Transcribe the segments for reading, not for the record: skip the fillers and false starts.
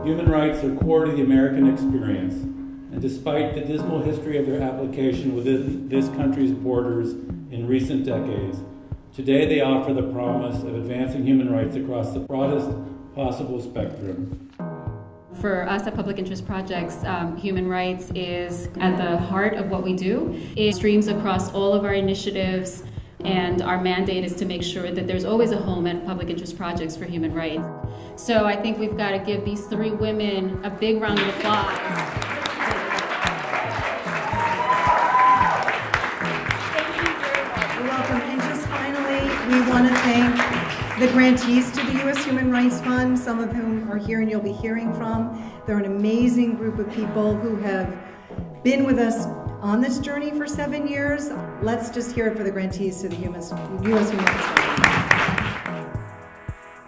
Human rights are core to the American experience, and despite the dismal history of their application within this country's borders in recent decades, today they offer the promise of advancing human rights across the broadest possible spectrum. For us at Public Interest Projects, human rights is at the heart of what we do. It streams across all of our initiatives, and our mandate is to make sure that there's always a home at Public Interest Projects for human rights. So I think we've got to give these three women a big round of applause. You're welcome. And just finally, we want to thank the grantees to the U.S. Human Rights Fund, some of whom are here and you'll be hearing from. They're an amazing group of people who have been with us on this journey for 7 years. Let's just hear it for the grantees to the U.S. Human Rights Fund.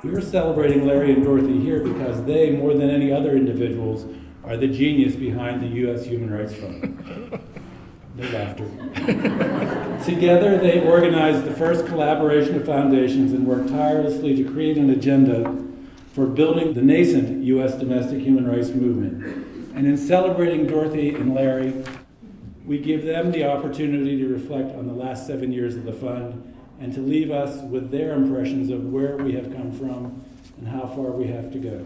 We are celebrating Larry and Dorothy here because they, more than any other individuals, are the genius behind the U.S. Human Rights Fund. No laughter. Together, they organized the first collaboration of foundations and worked tirelessly to create an agenda for building the nascent U.S. domestic human rights movement. And in celebrating Dorothy and Larry, we give them the opportunity to reflect on the last 7 years of the fund and to leave us with their impressions of where we have come from and how far we have to go.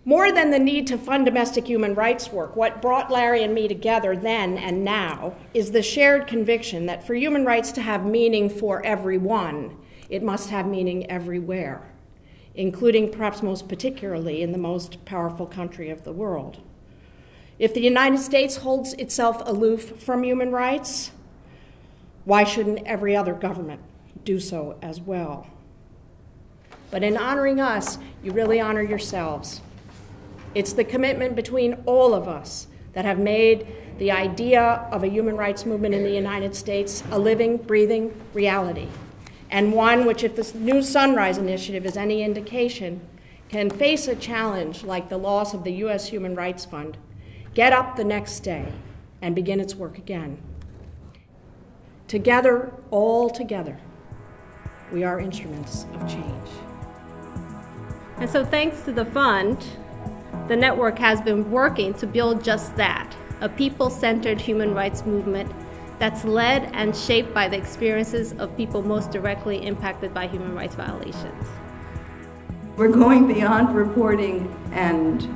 More than the need to fund domestic human rights work, what brought Larry and me together then and now is the shared conviction that for human rights to have meaning for everyone, it must have meaning everywhere, including perhaps most particularly in the most powerful country of the world. If the United States holds itself aloof from human rights, why shouldn't every other government do so as well? But in honoring us, you really honor yourselves. It's the commitment between all of us that have made the idea of a human rights movement in the United States a living, breathing reality, and one which, if the New Sunrise Initiative is any indication, can face a challenge like the loss of the U.S. Human Rights Fund, get up the next day, and begin its work again. Together, all together, we are instruments of change. And so thanks to the fund, the network has been working to build just that, a people-centered human rights movement that's led and shaped by the experiences of people most directly impacted by human rights violations. We're going beyond reporting and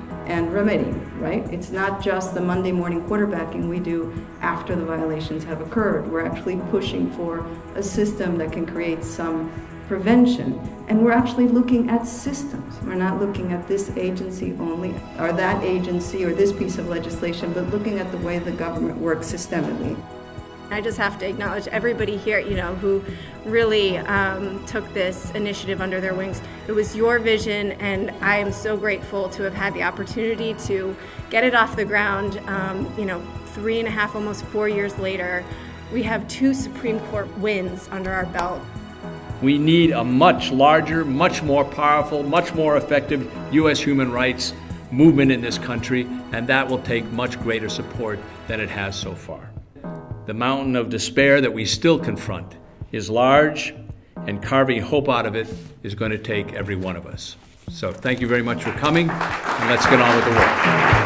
remedying, right? It's not just the Monday morning quarterbacking we do after the violations have occurred. We're actually pushing for a system that can create some prevention. And we're actually looking at systems. We're not looking at this agency only, or that agency, or this piece of legislation, but looking at the way the government works systemically. I just have to acknowledge everybody here, who really took this initiative under their wings. It was your vision, and I am so grateful to have had the opportunity to get it off the ground. 3.5, almost 4 years later, we have 2 Supreme Court wins under our belt. We need a much larger, much more powerful, much more effective U.S. human rights movement in this country, and that will take much greater support than it has so far. The mountain of despair that we still confront is large, and carving hope out of it is going to take every one of us. So thank you very much for coming, and let's get on with the work.